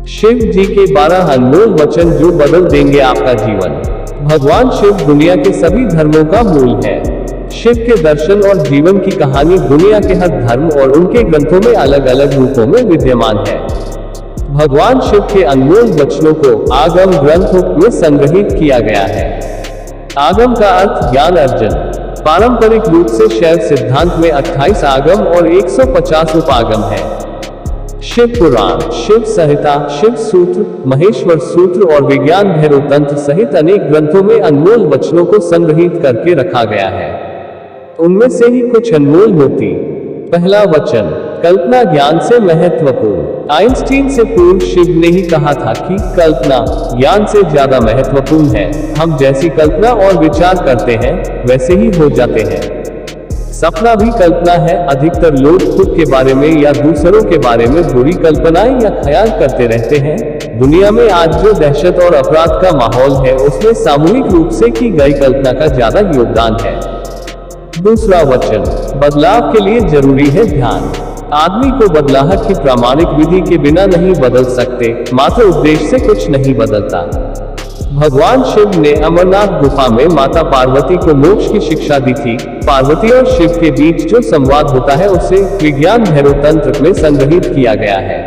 शिव जी के 12 अनमोल वचन जो बदल देंगे आपका जीवन। भगवान शिव दुनिया के सभी धर्मों का मूल है। शिव के दर्शन और जीवन की कहानी दुनिया के हर धर्म और उनके ग्रंथों में अलग अलग रूपों में विद्यमान है। भगवान शिव के अनमोल वचनों को आगम ग्रंथों में संग्रहित किया गया है। आगम का अर्थ ज्ञान अर्जन। पारंपरिक रूप से शैव सिद्धांत में 28 आगम और 150 उपागम है। शिव पुराण, शिव संहिता, शिव सूत्र, महेश्वर सूत्र और विज्ञान भैरव तंत्र सहित अनेक ग्रंथों में अनमोल वचनों को संग्रहित करके रखा गया है। उनमें से ही कुछ अनमोल मोती। पहला वचन, कल्पना ज्ञान से महत्वपूर्ण। आइंस्टीन से पूर्व शिव ने ही कहा था कि कल्पना ज्ञान से ज्यादा महत्वपूर्ण है। हम जैसी कल्पना और विचार करते हैं वैसे ही हो जाते हैं। सपना भी कल्पना है। अधिकतर लोग खुद के बारे में या दूसरों के बारे में बुरी कल्पनाएं या ख्याल करते रहते हैं। दुनिया में आज जो दहशत और अपराध का माहौल है उसमें सामूहिक रूप से की गई कल्पना का ज्यादा योगदान है। दूसरा वचन, बदलाव के लिए जरूरी है ध्यान। आदमी को बदलाहट की प्रामाणिक विधि के बिना नहीं बदल सकते, मात्र उद्देश्य से कुछ नहीं बदलता। भगवान शिव ने अमरनाथ गुफा में माता पार्वती को मोक्ष की शिक्षा दी थी। पार्वती और शिव के बीच जो संवाद होता है उसे विज्ञान भैरव तंत्र में संग्रहित किया गया है।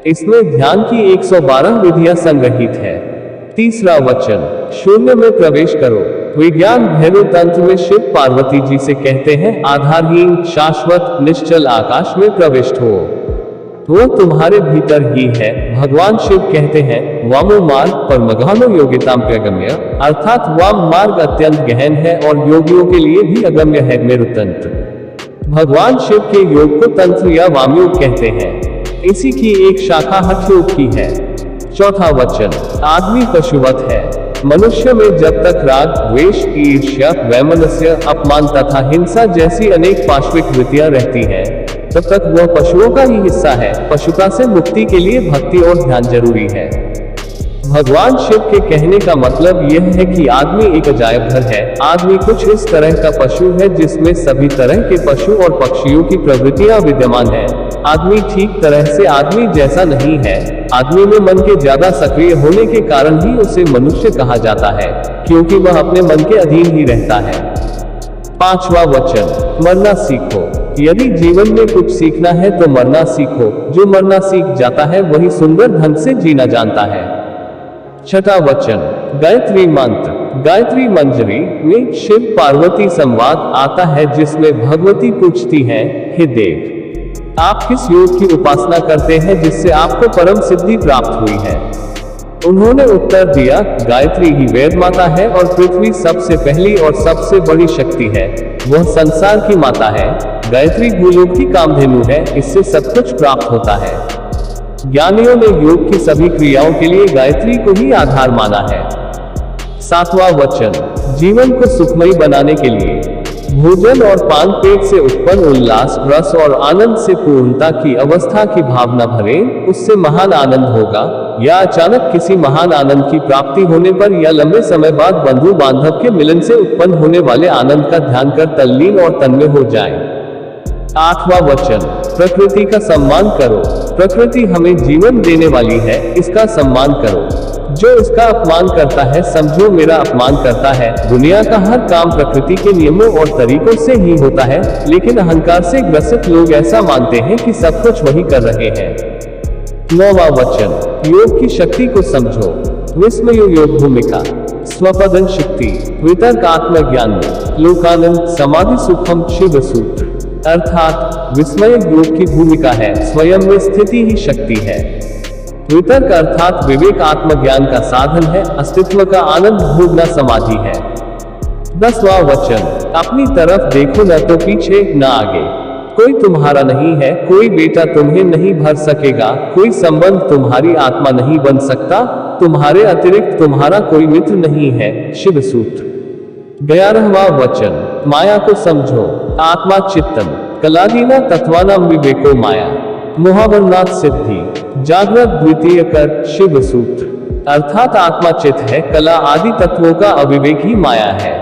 इसमें ध्यान की 112 विधियां संग्रहित है। तीसरा वचन, शून्य में प्रवेश करो। विज्ञान भैरव तंत्र में शिव पार्वती जी से कहते हैं, आधारहीन शाश्वत निश्चल आकाश में प्रविष्ट हो, वो तुम्हारे भीतर ही है। भगवान शिव कहते हैं, वामो मार्ग परमगहनो योगिताम प्रगम्य, अर्थात वाम मार्ग अत्यंत गहन है और योगियों के लिए भी अगम्य है मेरु तंत्र। भगवान शिव के योग को तंत्र या वामयोग कहते हैं। इसी की एक शाखा हठ योग की है। चौथा वचन, आदमी पशुवत है। मनुष्य में जब तक राग, द्वेष, ईर्ष्या, वैमनस्य, अपमान तथा हिंसा जैसी अनेक पाशविक वृत्तियां रहती हैं, तब तक वह पशुओं का ही हिस्सा है। पशुता से मुक्ति के लिए भक्ति और ध्यान जरूरी है। भगवान शिव के कहने का मतलब यह है कि आदमी एक अजायब घर है। आदमी कुछ इस तरह का पशु है जिसमें सभी तरह के पशु और पक्षियों की प्रवृत्तियां विद्यमान है। आदमी ठीक तरह से आदमी जैसा नहीं है। आदमी में मन के ज्यादा सक्रिय होने के कारण ही उसे मनुष्य कहा जाता है, क्योंकि वह अपने मन के अधीन ही रहता है। पांचवा वचन, मरना सीखो। यदि जीवन में कुछ सीखना है तो मरना सीखो। जो मरना सीख जाता है वही सुंदर ढंग से जीना जानता है। छठा वचन, गायत्री मंत्र। गायत्री मंजरी में शिव पार्वती संवाद आता है जिसमें भगवती पूछती हैं, हे देव, आप किस योग की उपासना करते हैं जिससे आपको परम सिद्धि प्राप्त हुई है? उन्होंने उत्तर दिया, गायत्री ही वेद माता है और पृथ्वी सबसे पहली और सबसे बड़ी शक्ति है। वह संसार की माता है। गायत्री भूलोक की कामधेनु है, इससे सब कुछ प्राप्त होता है। ज्ञानियों ने योग की सभी क्रियाओं के लिए गायत्री को ही आधार माना है। सातवां वचन, जीवन को सुखमयी बनाने के लिए भोजन और पान पेट से उत्पन्न उल्लास, रस और आनंद से पूर्णता की अवस्था की भावना भरें, उससे महान आनंद होगा। या अचानक किसी महान आनंद की प्राप्ति होने पर या लंबे समय बाद बंधु बांधव के मिलन से उत्पन्न होने वाले आनंद का ध्यान कर तल्लीन और तन्मय हो जाएं। आठवां वचन, प्रकृति का सम्मान करो। प्रकृति हमें जीवन देने वाली है, इसका सम्मान करो। जो इसका अपमान करता है समझो मेरा अपमान करता है। दुनिया का हर काम प्रकृति के नियमों और तरीकों से ही होता है, लेकिन अहंकार से ग्रसित लोग ऐसा मानते हैं कि सब कुछ वही कर रहे हैं। नौवां वचन, योग की शक्ति को समझो। विस्मय योग भूमिका, स्वपदन शक्ति, वितर्क आत्मज्ञान में, लोकानंद समाधि सुखम शिव सूत्र। अर्थात विस्मय योग की भूमिका है, स्वयं में स्थिति ही शक्ति है। वितर्क अर्थात विवेक आत्मज्ञान का साधन है, अस्तित्व का आनंद भोगना समाधि है। 10वां वचन, अपनी तरफ देखो न तो पीछे न आगे। कोई तुम्हारा नहीं है, कोई बेटा तुम्हें नहीं भर सकेगा, कोई संबंध तुम्हारी आत्मा नहीं बन सकता, तुम्हारे अतिरिक्त तुम्हारा कोई मित्र नहीं है। शिव सूत्र। 11वां वचन, माया को समझो। आत्मा चित्तम कलादीना तत्वानाम विवेको माया, मोहावरनाथ सिद्धि, जागृत द्वितीय कर। शिव सूत्र। अर्थात आत्मा चित्त है, कला आदि तत्वों का अविवेक ही माया है।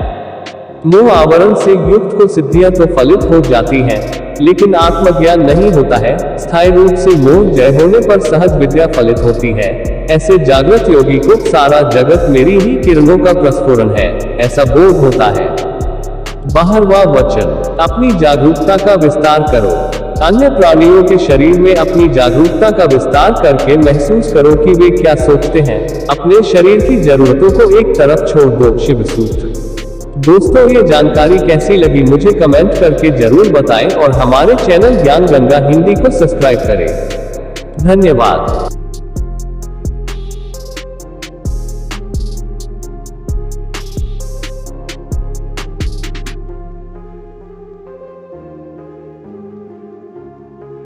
मोह आवरण से युक्त को सिद्धियां तो फलित हो जाती हैं, लेकिन आत्मज्ञान नहीं होता है। स्थायी रूप से मोह जय होने पर सहज विद्या फलित होती है। ऐसे जागृत योगी को सारा जगत मेरी ही किरणों का प्रस्फुरन है, ऐसा बोध होता है। 12वां वचन, अपनी जागरूकता का विस्तार करो। अन्य प्राणियों के शरीर में अपनी जागरूकता का विस्तार करके महसूस करो कि वे क्या सोचते हैं। अपने शरीर की जरूरतों को एक तरफ छोड़ दो। शिव सूत्र। दोस्तों, ये जानकारी कैसी लगी मुझे कमेंट करके जरूर बताएं और हमारे चैनल ज्ञान गंगा हिंदी को सब्सक्राइब करें। धन्यवाद।